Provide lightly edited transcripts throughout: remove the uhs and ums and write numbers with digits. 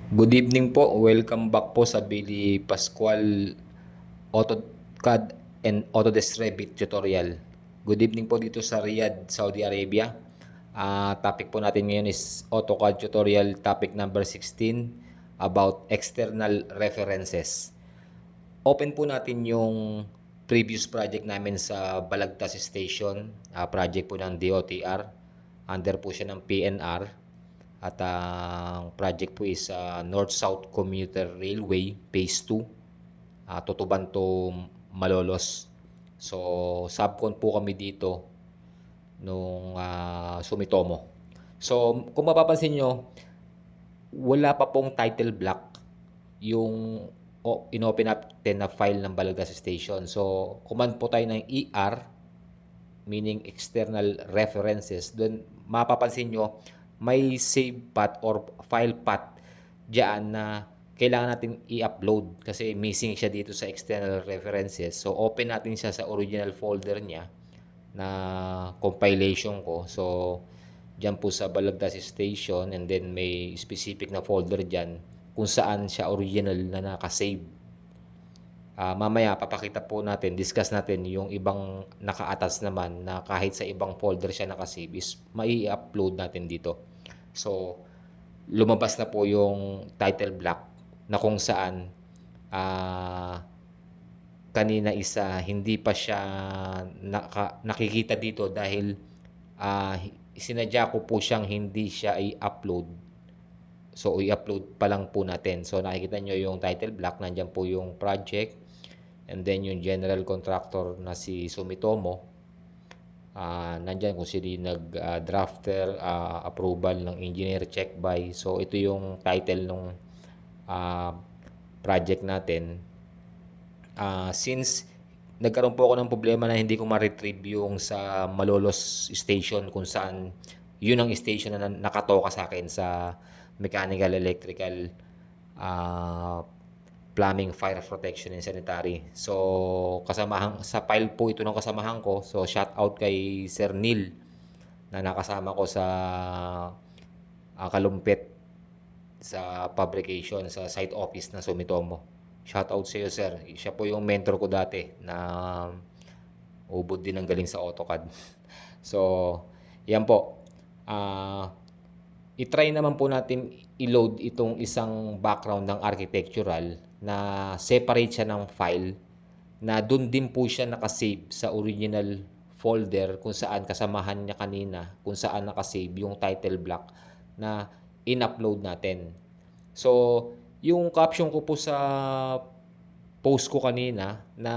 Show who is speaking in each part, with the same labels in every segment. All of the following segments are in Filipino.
Speaker 1: Good evening po. Welcome back po sa Billy Pascual AutoCAD and Autodesk Revit tutorial. Good evening po dito sa Riyadh, Saudi Arabia. Topic po natin ngayon is AutoCAD tutorial topic number 16 about external references. Open po natin yung previous project namin sa Balagtas Station, project po ng DOTR. Under po siya ng PNR. At ang project po is North-South Commuter Railway Phase 2, Tutuban to Malolos. So, subcon po kami dito nung Sumitomo. So, kung mapapansin nyo, wala pa pong title block yung inopen natin na file ng Balagtas Station. So, command po tayo ng ER, meaning external references. Doon mapapansin nyo, may save path or file path dyan na kailangan natin i-upload kasi missing siya dito sa external references. So, open natin siya sa original folder niya na compilation ko. So, dyan po sa Balagtas Station, and then may specific na folder dyan kung saan siya original na nakasave. Mamaya papakita po natin, discuss natin yung ibang naka-attach naman na kahit sa ibang folder siya nakasave is mai-upload natin dito. So, lumabas na po yung title block na kung saan kanina isa hindi pa siya nakikita dito dahil sinadya ko po siyang hindi siya i-upload. So, i-upload pa lang po natin. So, nakikita nyo yung title block. Nandyan po yung project. And then, yung general contractor na si Sumitomo. Nandyan kung sino nag-drafter, approval ng engineer, check by. So, ito yung title ng project natin. Since nagkaroon po ako ng problema na hindi ko ma-retrieve yung sa Malolos Station kung saan yun ang station na nakatoka sa akin sa mechanical, electrical, plumbing, fire protection, and sanitary. So, kasamahan sa file po ito ng kasamahan ko. So, shout out kay Sir Neil na nakasama ko sa Kalumpit sa fabrication sa site office ng Sumitomo. Shout out sa iyo, sir. Siya po yung mentor ko dati na ubod din ang galing sa AutoCAD. So, yan po. I-try naman po natin i-load itong isang background ng architectural na separate siya ng file na dun din po siya nakasave sa original folder kung saan kasamahan niya kanina, kung saan nakasave yung title block na in-upload natin. So, yung caption ko po sa post ko kanina na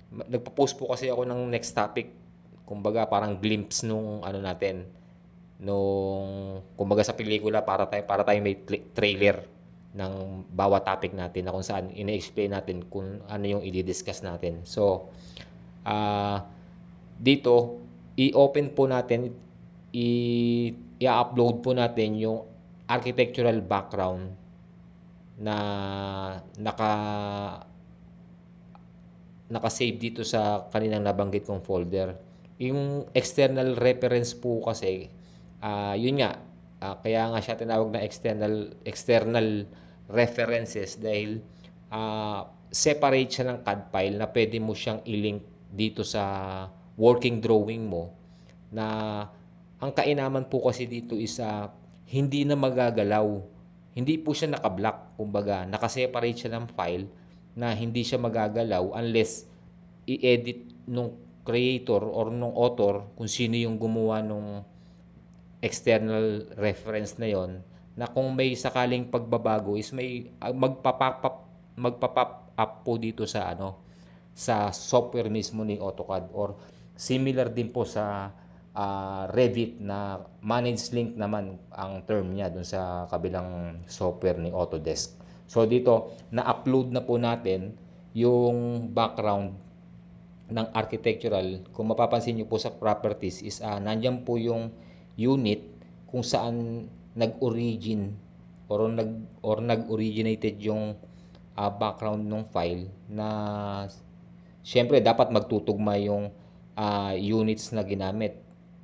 Speaker 1: nagpo-post po kasi ako ng next topic. Kumbaga parang glimpse nung ano natin, nung kumbaga sa pelikula para tayo may trailer ng bawat topic natin na kung saan ine-explain natin kung ano yung i-discuss natin. So, dito i-open po natin, i-upload po natin yung architectural background na naka-save dito sa kaninang nabanggit kong folder. Yung external reference po kasi, yun nga, kaya nga siya tinawag na external references dahil separate siya ng CAD file na pwede mo siyang i-link dito sa working drawing mo na ang kainaman po kasi dito is hindi na magagalaw. Hindi po siya naka-block, kumbaga naka-separate siya ng file na hindi siya magagalaw unless i-edit nung creator or nung author kung sino yung gumawa nung external reference na yon, na kung may sakaling pagbabago is may magpa-pop up po dito sa sa software mismo ni AutoCAD, or similar din po sa Revit na managed link naman ang term niya dun sa kabilang software ni Autodesk. So dito na-upload na po natin yung background ng architectural. Kung mapapansin niyo po sa properties is nandiyan po yung unit kung saan nag-origin or nag-originated yung background ng file, na syempre dapat magtutugma yung units na ginamit,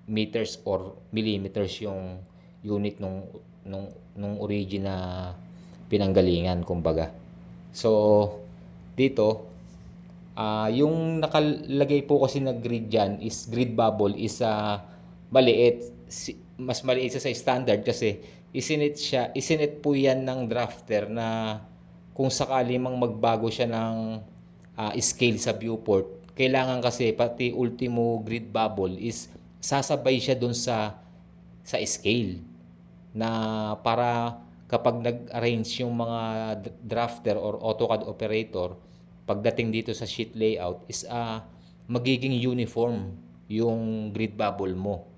Speaker 1: meters or millimeters yung unit nung origin na pinanggalingan kumbaga. So dito, yung nakalagay po kasi na grid dyan is grid bubble is maliit. Mas maliit siya sa standard kasi isinit po yan ng drafter na kung sakali mang magbago siya ng scale sa viewport, kailangan kasi pati ultimo grid bubble is sasabay siya dun sa scale na para kapag nag-arrange yung mga drafter or AutoCAD operator, pagdating dito sa sheet layout is magiging uniform yung grid bubble mo.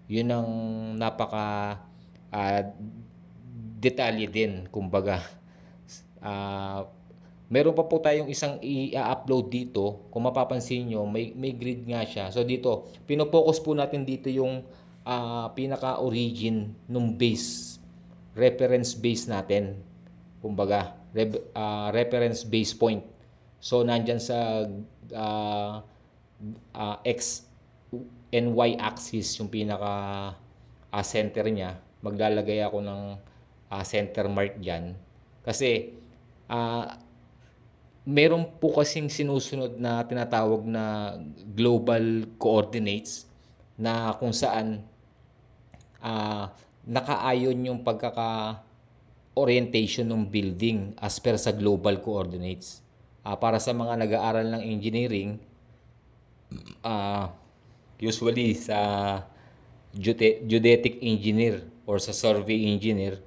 Speaker 1: Yun ang napaka ah, detalye din kumbaga. Ah, Meron pa po tayong isang i-upload dito. Kung mapapansin nyo, may grid nga siya. So dito, pinopokus po natin dito yung pinaka-origin nung base, reference base natin. Kumbaga, reference base point. So nandyan sa X and Y axis yung pinaka center niya. Maglalagay ako ng center mark dyan. Kasi meron po kasing sinusunod na tinatawag na global coordinates na kung saan nakaayon yung pagkaka-orientation ng building as per sa global coordinates. Para sa mga nag-aaral ng engineering, usually sa geodetic engineer or sa survey engineer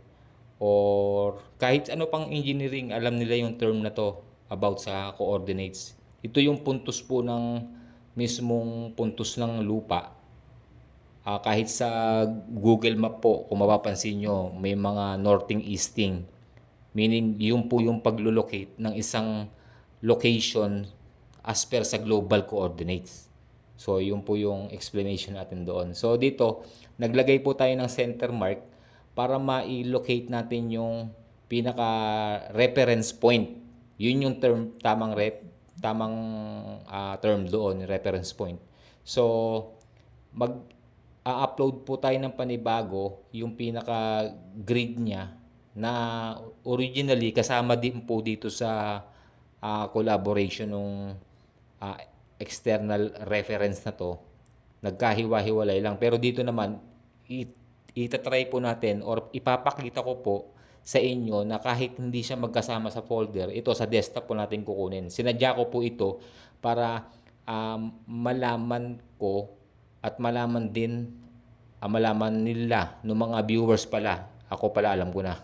Speaker 1: or kahit ano pang engineering, alam nila yung term na to about sa coordinates. Ito yung puntos po ng mismong puntos ng lupa. Kahit sa Google Map po, kung mapapansin nyo, may mga northing easting. Meaning, yun po yung paglulocate ng isang location as per sa global coordinates. So, yun po yung explanation natin doon. So, dito, naglagay po tayo ng center mark para ma-locate natin yung pinaka-reference point. Yun yung tamang term doon, reference point. So, upload po tayo ng panibago, yung pinaka-grid niya na originally kasama din po dito sa collaboration ng external reference na to. Nagkahiwa-hiwalay lang. Pero dito naman, itatry po natin or ipapakita ko po sa inyo na kahit hindi siya magkasama sa folder, ito sa desktop po natin kukunin. Sinadya ko po ito para malaman ko at malaman din, malaman nila ng mga viewers pala. Ako pala alam ko na.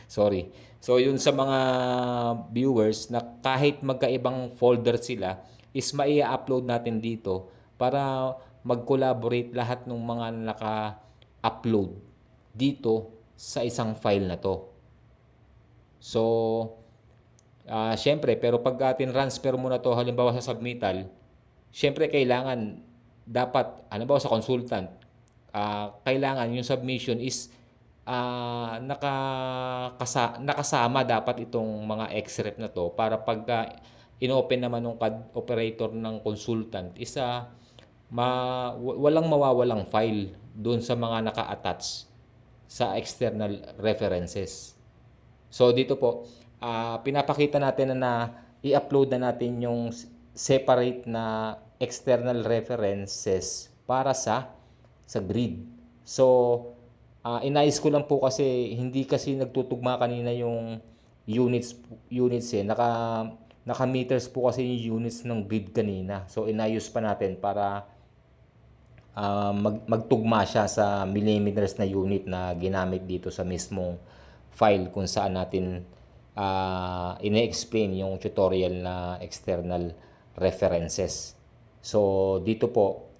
Speaker 1: Sorry. So yun sa mga viewers na kahit magkaibang folder sila, is mai-upload natin dito para mag-collaborate lahat ng mga naka-upload dito sa isang file na to. So, syempre, pero pag transfer mo na to halimbawa sa submittal, syempre kailangan dapat, halimbawa sa consultant, kailangan yung submission is nakasama dapat itong mga XREF na to para pagka inopen naman ng CAD operator ng consultant isa walang mawawalang file doon sa mga naka-attach sa external references. So dito po, pinapakita natin na i-upload na natin yung separate na external references para sa grid. So, inayos ko lang po kasi hindi kasi nagtutugma kanina yung units naka meters po kasi yung units ng grid kanina. So inayos pa natin para magtugma siya sa millimeters na unit na ginamit dito sa mismong file kung saan natin ine-explain yung tutorial na external references. So dito po,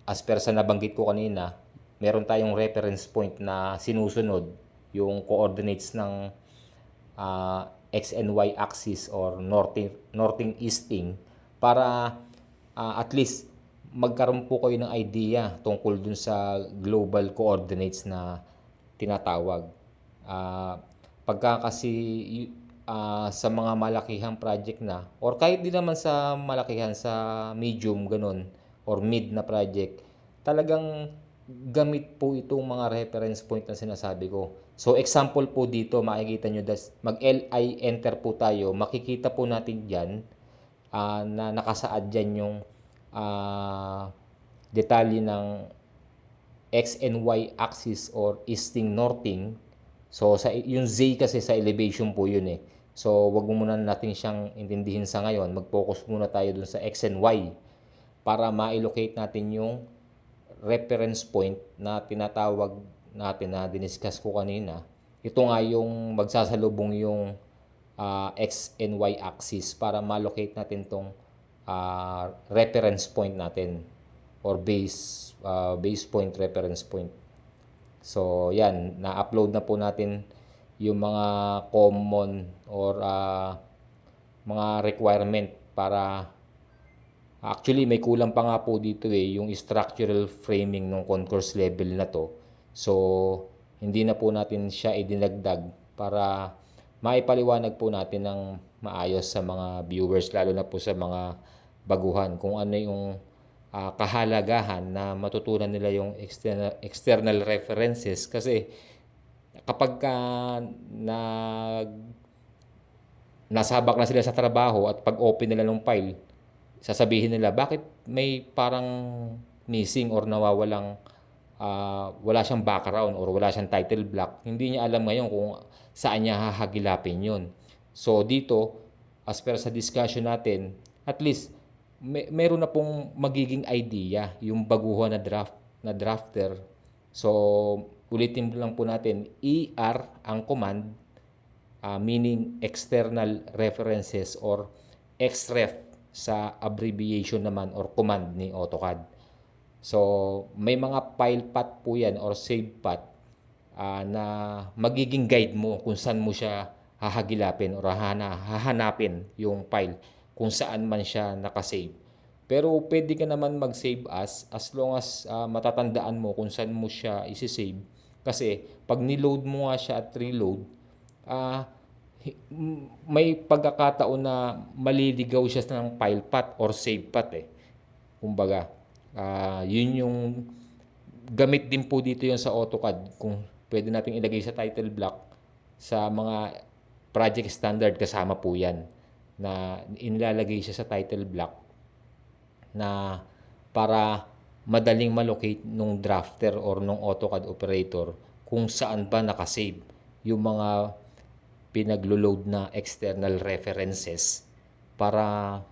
Speaker 1: as per sa nabanggit ko kanina, meron tayong reference point na sinusunod yung coordinates ng X and Y axis or northing easting para at least magkaroon po kayo ng idea tungkol dun sa global coordinates na tinatawag. Pagka kasi sa mga malakihang project na or kahit di naman sa malakihan, sa medium ganun or mid na project, talagang gamit po itong mga reference point na sinasabi ko. So example po dito, makikita nyo, mag-LI enter po tayo, makikita po natin dyan na nakasaad dyan yung detalye ng X and Y axis or easting, northing. So yung Z kasi sa elevation po yun eh. So wag mo muna natin siyang intindihin sa ngayon. Mag-focus muna tayo dun sa X and Y para ma-locate natin yung reference point na tinatawag natin na diniscuss ko kanina. Ito nga yung magsasalubong yung X and Y axis para ma-locate natin tong reference point natin or base point, reference point. So yan, na-upload na po natin yung mga common or mga requirement para actually may kulang pa nga po dito yung structural framing ng concourse level na to. So hindi na po natin siya idinagdag para maipaliwanag po natin ng maayos sa mga viewers, lalo na po sa mga baguhan, kung ano yung kahalagahan na matutunan nila yung external references. Kasi kapag nasabak na sila sa trabaho at pag-open nila ng file, sasabihin nila bakit may parang missing or nawawalang wala siyang background or wala siyang title block. Hindi niya alam ngayon kung saan niya hahagilapin yun. So dito, as per sa discussion natin, at least meron na pong magiging idea yung baguhan na drafter. So ulitin lang po natin, ER ang command, meaning external references or XREF sa abbreviation naman or command ni AutoCAD. So may mga file path po yan or save path na magiging guide mo kung saan mo siya hahagilapin or hahanapin yung file kung saan man siya nakasave. Pero pwede ka naman mag-save as long as matatandaan mo kung saan mo siya isi-save. Kasi pag niload mo nga siya at reload, may pagkakataon na maliligaw siya ng file path or save path eh. Kumbaga, yun yung gamit din po dito yung sa AutoCAD. Kung pwede natin ilagay sa title block, sa mga project standard kasama po yan na inilalagay siya sa title block na para madaling malocate nung drafter or nung AutoCAD operator kung saan ba nakasave yung mga pinaglo-load na external references para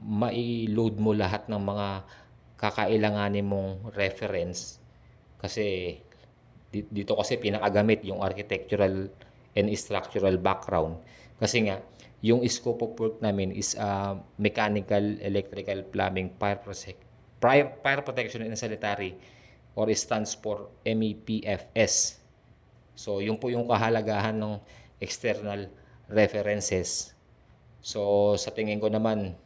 Speaker 1: mai-load mo lahat ng mga kakailanganin mong reference. Kasi dito kasi pinakagamit yung architectural and structural background. Kasi nga, yung scope of work namin is mechanical, electrical, plumbing, fire protection and sanitary, or stands for MEPFS. So, yun po yung kahalagahan ng external references. So, sa tingin ko naman,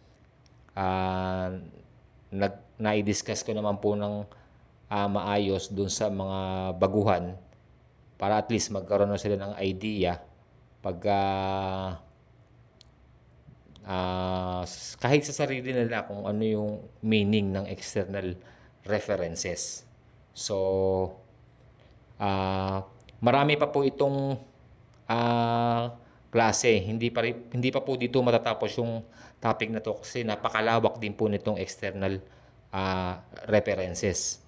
Speaker 1: na-discuss ko naman po ng maayos dun sa mga baguhan para at least magkaroon na sila ng idea pagka kahit sa sarili nila kung ano yung meaning ng external references. So, marami pa po itong klase. Hindi pa po dito matatapos yung topic na to kasi napakalawak din po nitong external references.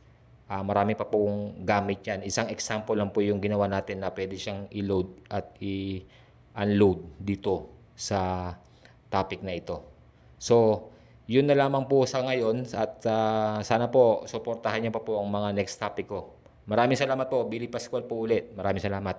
Speaker 1: Marami pa pong gamit yan. Isang example lang po yung ginawa natin na pwede siyang i-load at i-unload dito sa topic na ito. So, yun na lamang po sa ngayon at sana po suportahan niyo pa po ang mga next topic ko. Maraming salamat po. Billy Pascual po ulit. Maraming salamat.